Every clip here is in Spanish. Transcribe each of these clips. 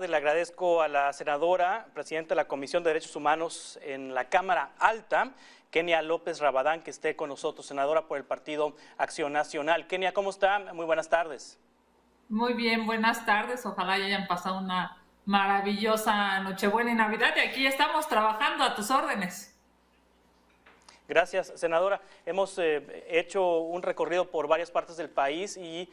Le agradezco a la senadora, presidenta de la Comisión de Derechos Humanos en la Cámara Alta, Kenia López Rabadán, que esté con nosotros, senadora por el Partido Acción Nacional. Kenia, ¿cómo está? Muy buenas tardes. Muy bien, buenas tardes. Ojalá ya hayan pasado una maravillosa Nochebuena y Navidad. Y aquí estamos trabajando a tus órdenes. Gracias, senadora. Hemos hecho un recorrido por varias partes del país y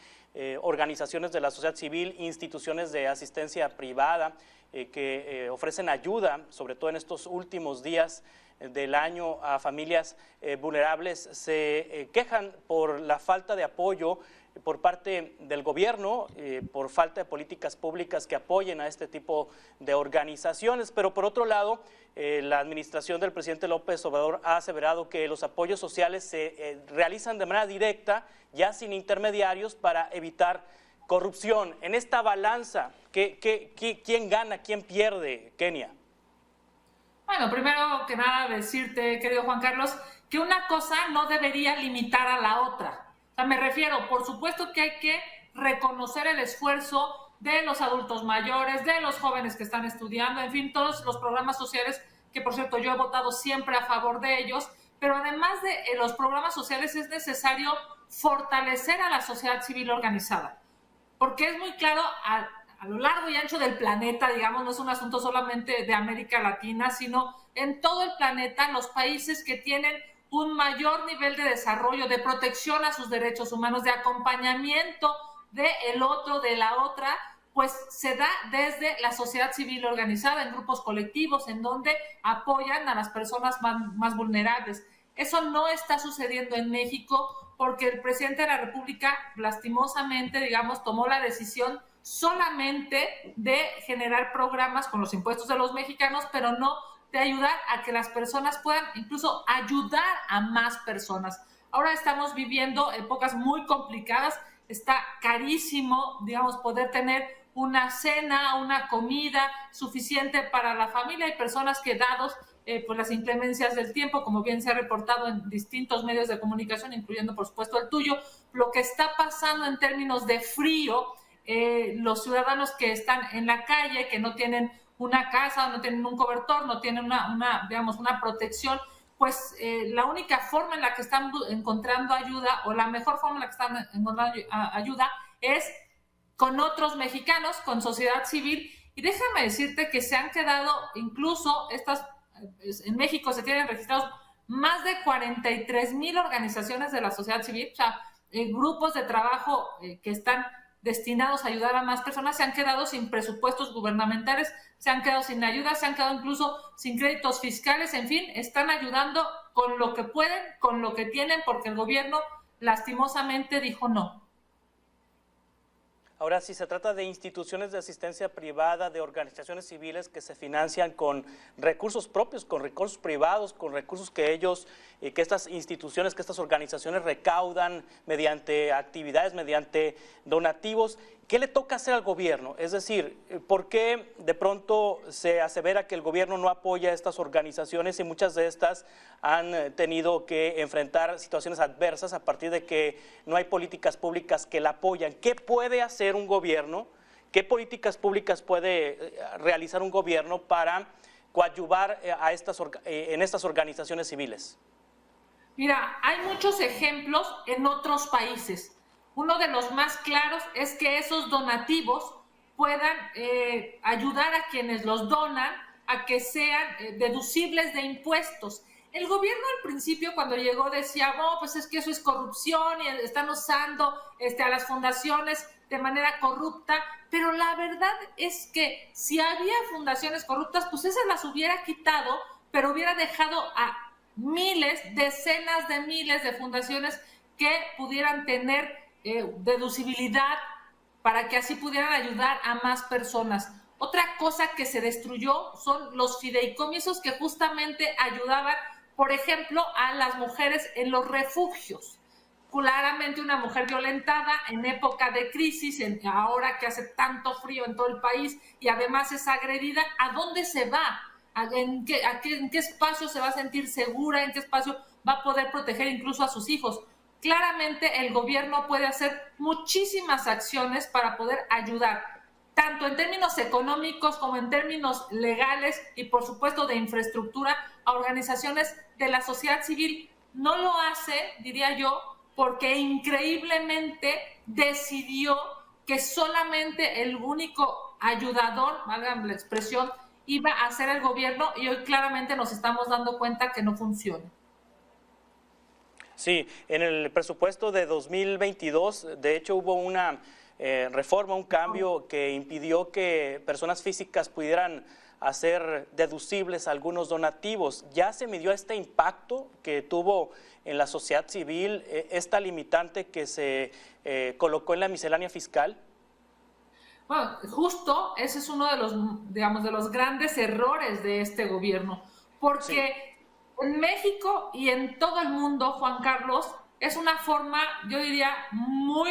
organizaciones de la sociedad civil, instituciones de asistencia privada que ofrecen ayuda, sobre todo en estos últimos días del año, a familias vulnerables. Se quejan por la falta de apoyo por parte del gobierno, por falta de políticas públicas que apoyen a este tipo de organizaciones, pero por otro lado, la administración del presidente López Obrador ha aseverado que los apoyos sociales se realizan de manera directa, ya sin intermediarios, para evitar corrupción. En esta balanza, ¿quién gana, quién pierde, Kenia? Bueno, primero que nada decirte, querido Juan Carlos, que una cosa no debería limitar a la otra. O sea, me refiero, por supuesto que hay que reconocer el esfuerzo de los adultos mayores, de los jóvenes que están estudiando, en fin, todos los programas sociales, que por cierto yo he votado siempre a favor de ellos, pero además de los programas sociales es necesario fortalecer a la sociedad civil organizada, porque es muy claro a lo largo y ancho del planeta, digamos, no es un asunto solamente de América Latina, sino en todo el planeta, los países que tienen un mayor nivel de desarrollo, de protección a sus derechos humanos, de acompañamiento del otro, de la otra, pues se da desde la sociedad civil organizada en grupos colectivos en donde apoyan a las personas más vulnerables. Eso no está sucediendo en México porque el presidente de la República, lastimosamente, digamos, tomó la decisión solamente de generar programas con los impuestos de los mexicanos, pero no de ayudar a que las personas puedan incluso ayudar a más personas. Ahora estamos viviendo épocas muy complicadas, está carísimo, digamos, poder tener una cena, una comida suficiente para la familia. Hay personas que dados por las inclemencias del tiempo, como bien se ha reportado en distintos medios de comunicación, incluyendo por supuesto el tuyo, lo que está pasando en términos de frío, los ciudadanos que están en la calle, que no tienen una casa, no tienen un cobertor, no tienen una protección, pues la única forma en la que están encontrando ayuda, o la mejor forma en la que están encontrando ayuda, es con otros mexicanos, con sociedad civil. Y déjame decirte que se han quedado, incluso en México se tienen registrados más de 43,000 organizaciones de la sociedad civil, o sea, grupos de trabajo que están destinados a ayudar a más personas, se han quedado sin presupuestos gubernamentales, se han quedado sin ayuda, se han quedado incluso sin créditos fiscales, en fin, están ayudando con lo que pueden, con lo que tienen, porque el gobierno lastimosamente dijo no. Ahora, si se trata de instituciones de asistencia privada, de organizaciones civiles que se financian con recursos propios, con recursos privados, con recursos que que estas instituciones, que estas organizaciones recaudan mediante actividades, mediante donativos, ¿qué le toca hacer al gobierno? Es decir, ¿por qué de pronto se asevera que el gobierno no apoya a estas organizaciones y muchas de estas han tenido que enfrentar situaciones adversas a partir de que no hay políticas públicas que la apoyan? ¿Qué puede hacer un gobierno? ¿Qué políticas públicas puede realizar un gobierno para coadyuvar en estas organizaciones civiles? Mira, hay muchos ejemplos en otros países. Uno de los más claros es que esos donativos puedan ayudar a quienes los donan a que sean deducibles de impuestos. El gobierno al principio, cuando llegó, decía, oh, pues es que eso es corrupción y están usando a las fundaciones de manera corrupta, pero la verdad es que si había fundaciones corruptas, pues esas las hubiera quitado, pero hubiera dejado a miles, decenas de miles de fundaciones que pudieran tener deducibilidad para que así pudieran ayudar a más personas. Otra cosa que se destruyó son los fideicomisos que justamente ayudaban, por ejemplo, a las mujeres en los refugios. Claramente una mujer violentada en época de crisis, ahora que hace tanto frío en todo el país y además es agredida, ¿a dónde se va? ¿En qué espacio se va a sentir segura? ¿En qué espacio va a poder proteger incluso a sus hijos? Claramente el gobierno puede hacer muchísimas acciones para poder ayudar tanto en términos económicos como en términos legales y por supuesto de infraestructura a organizaciones de la sociedad civil. No lo hace, diría yo, porque increíblemente decidió que solamente el único ayudador, valga la expresión, iba a ser el gobierno, y hoy claramente nos estamos dando cuenta que no funciona. Sí, en el presupuesto de 2022, de hecho, hubo una reforma, un cambio que impidió que personas físicas pudieran hacer deducibles algunos donativos. ¿Ya se midió este impacto que tuvo en la sociedad civil, esta limitante que se colocó en la miscelánea fiscal? Bueno, justo ese es uno de los, digamos, de los grandes errores de este gobierno, porque sí, en México y en todo el mundo, Juan Carlos, es una forma, yo diría, muy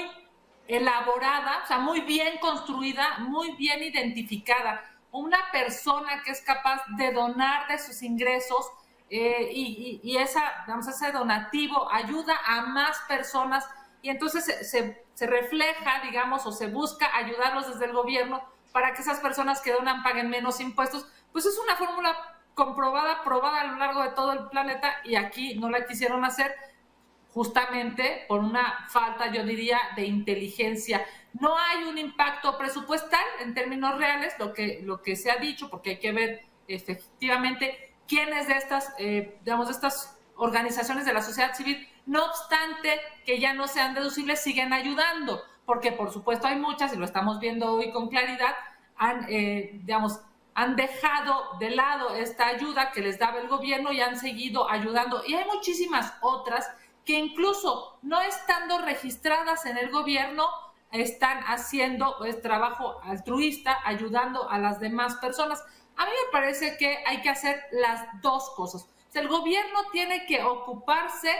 elaborada, o sea, muy bien construida, muy bien identificada. Una persona que es capaz de donar de sus ingresos y digamos, ese donativo ayuda a más personas, y entonces se refleja, digamos, o se busca ayudarlos desde el gobierno para que esas personas que donan paguen menos impuestos. Pues es una fórmula comprobada, probada a lo largo de todo el planeta, y aquí no la quisieron hacer justamente por una falta, yo diría, de inteligencia. No hay un impacto presupuestal en términos reales, lo que se ha dicho, porque hay que ver efectivamente quiénes de estas, digamos, de estas organizaciones de la sociedad civil, no obstante que ya no sean deducibles, siguen ayudando, porque por supuesto hay muchas, y lo estamos viendo hoy con claridad, han dejado de lado esta ayuda que les daba el gobierno y han seguido ayudando. Y hay muchísimas otras que incluso no estando registradas en el gobierno, están haciendo trabajo altruista, ayudando a las demás personas. A mí me parece que hay que hacer las dos cosas. O sea, el gobierno tiene que ocuparse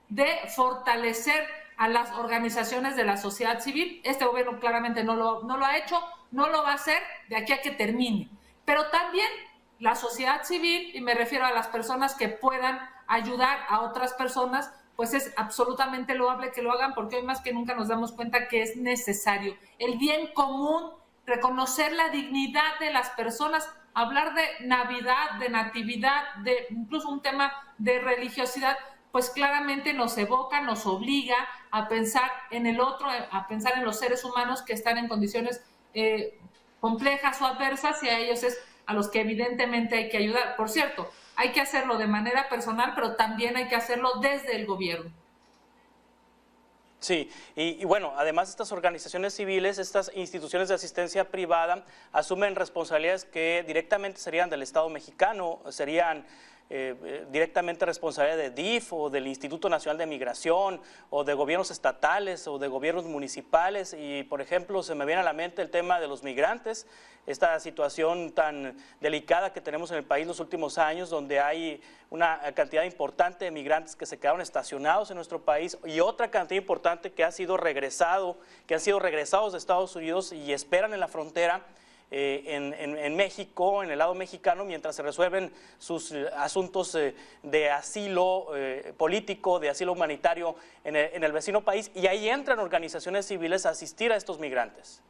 de fortalecer a las organizaciones de la sociedad civil. Este gobierno claramente no lo ha hecho, no lo va a hacer de aquí a que termine. Pero también la sociedad civil, y me refiero a las personas que puedan ayudar a otras personas, pues es absolutamente loable que lo hagan, porque hoy más que nunca nos damos cuenta que es necesario. El bien común, reconocer la dignidad de las personas, hablar de Navidad, de Natividad, de incluso un tema de religiosidad, pues claramente nos evoca, nos obliga a pensar en el otro, a pensar en los seres humanos que están en condiciones complejas o adversas, y a ellos es a los que evidentemente hay que ayudar. Por cierto, hay que hacerlo de manera personal, pero también hay que hacerlo desde el gobierno. Sí, y bueno, además estas organizaciones civiles, estas instituciones de asistencia privada, asumen responsabilidades que directamente serían del Estado mexicano, serían directamente responsabilidad de DIF o del Instituto Nacional de Migración o de gobiernos estatales o de gobiernos municipales. Y por ejemplo se me viene a la mente el tema de los migrantes, esta situación tan delicada que tenemos en el país los últimos años, donde hay una cantidad importante de migrantes que se quedaron estacionados en nuestro país y otra cantidad importante que han sido regresados de Estados Unidos y esperan en la frontera en México, en el lado mexicano, mientras se resuelven sus asuntos de asilo político, de asilo humanitario en el vecino país, y ahí entran organizaciones civiles a asistir a estos migrantes.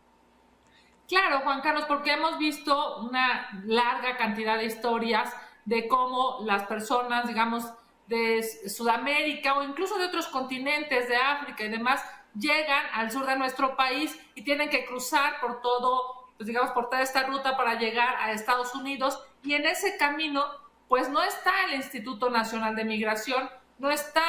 Claro, Juan Carlos, porque hemos visto una larga cantidad de historias de cómo las personas, digamos, de Sudamérica o incluso de otros continentes, de África y demás, llegan al sur de nuestro país y tienen que cruzar por todo, pues digamos, por toda esta ruta para llegar a Estados Unidos, y en ese camino pues no está el Instituto Nacional de Migración, no está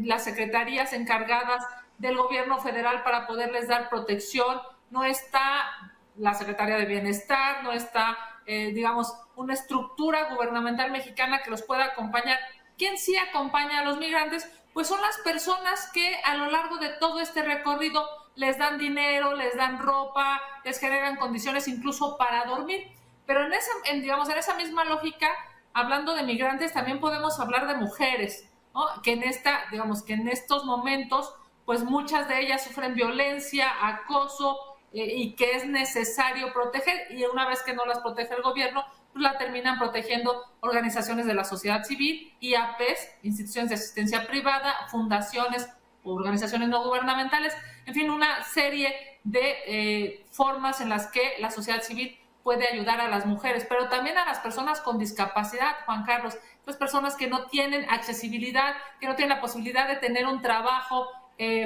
las secretarías encargadas del gobierno federal para poderles dar protección, no está la Secretaría de Bienestar, no está, digamos, una estructura gubernamental mexicana que los pueda acompañar. ¿Quién sí acompaña a los migrantes? Pues son las personas que a lo largo de todo este recorrido les dan dinero, les dan ropa, les generan condiciones incluso para dormir. Pero en esa misma lógica, hablando de migrantes, también podemos hablar de mujeres, ¿no? Que en estos momentos, pues muchas de ellas sufren violencia, acoso, y que es necesario proteger, y una vez que no las protege el gobierno, pues la terminan protegiendo organizaciones de la sociedad civil, IAPs, instituciones de asistencia privada, fundaciones o organizaciones no gubernamentales. en fin, una serie de formas en las que la sociedad civil puede ayudar a las mujeres, pero también a las personas con discapacidad, Juan Carlos, las personas que no tienen accesibilidad, que no tienen la posibilidad de tener un trabajo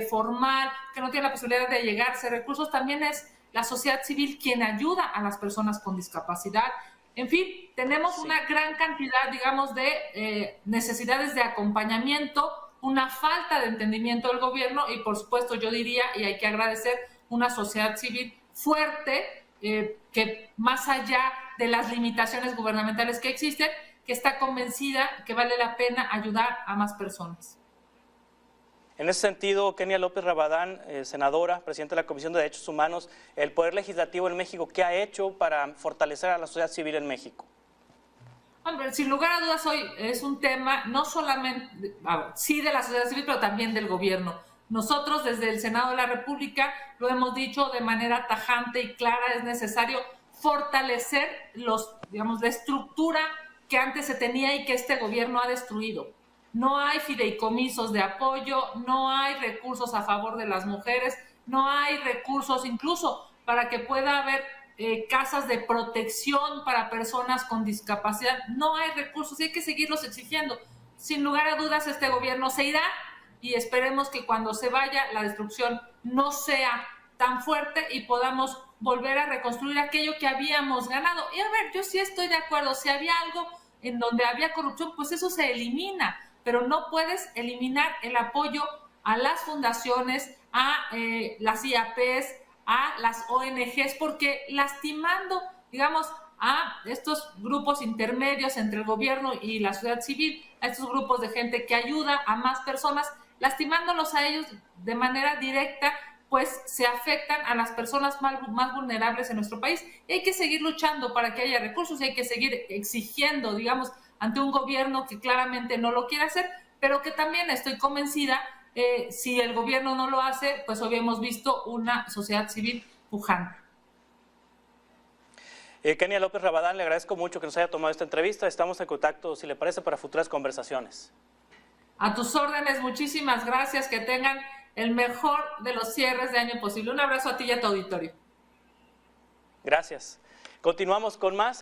formal, que no tienen la posibilidad de llegarse a recursos. También es la sociedad civil quien ayuda a las personas con discapacidad. En fin, tenemos una gran cantidad, digamos, de necesidades de acompañamiento, una falta de entendimiento del gobierno y, por supuesto, yo diría, y hay que agradecer, una sociedad civil fuerte, que más allá de las limitaciones gubernamentales que existen, que está convencida que vale la pena ayudar a más personas. En ese sentido, Kenia López Rabadán, senadora, presidenta de la Comisión de Derechos Humanos, el Poder Legislativo en México, ¿qué ha hecho para fortalecer a la sociedad civil en México? Hombre, sin lugar a dudas hoy es un tema no solamente, sí de la sociedad civil, pero también del gobierno. Nosotros desde el Senado de la República lo hemos dicho de manera tajante y clara, es necesario fortalecer la estructura que antes se tenía y que este gobierno ha destruido. No hay fideicomisos de apoyo, no hay recursos a favor de las mujeres, no hay recursos incluso para que pueda haber casas de protección para personas con discapacidad. No hay recursos y hay que seguirlos exigiendo. Sin lugar a dudas, este gobierno se irá y esperemos que cuando se vaya la destrucción no sea tan fuerte y podamos volver a reconstruir aquello que habíamos ganado. Y a ver, yo sí estoy de acuerdo, si había algo en donde había corrupción, pues eso se elimina, pero no puedes eliminar el apoyo a las fundaciones, a las IAPs, a las ONGs, porque lastimando, digamos, a estos grupos intermedios entre el gobierno y la sociedad civil, a estos grupos de gente que ayuda a más personas, lastimándolos a ellos de manera directa, pues se afectan a las personas más vulnerables en nuestro país. Y hay que seguir luchando para que haya recursos y hay que seguir exigiendo, digamos, ante un gobierno que claramente no lo quiere hacer, pero que también estoy convencida, si el gobierno no lo hace, pues hoy hemos visto una sociedad civil pujante. Kenia López Rabadán, le agradezco mucho que nos haya tomado esta entrevista. Estamos en contacto, si le parece, para futuras conversaciones. A tus órdenes, muchísimas gracias, que tengan el mejor de los cierres de año posible. Un abrazo a ti y a tu auditorio. Gracias. Continuamos con más.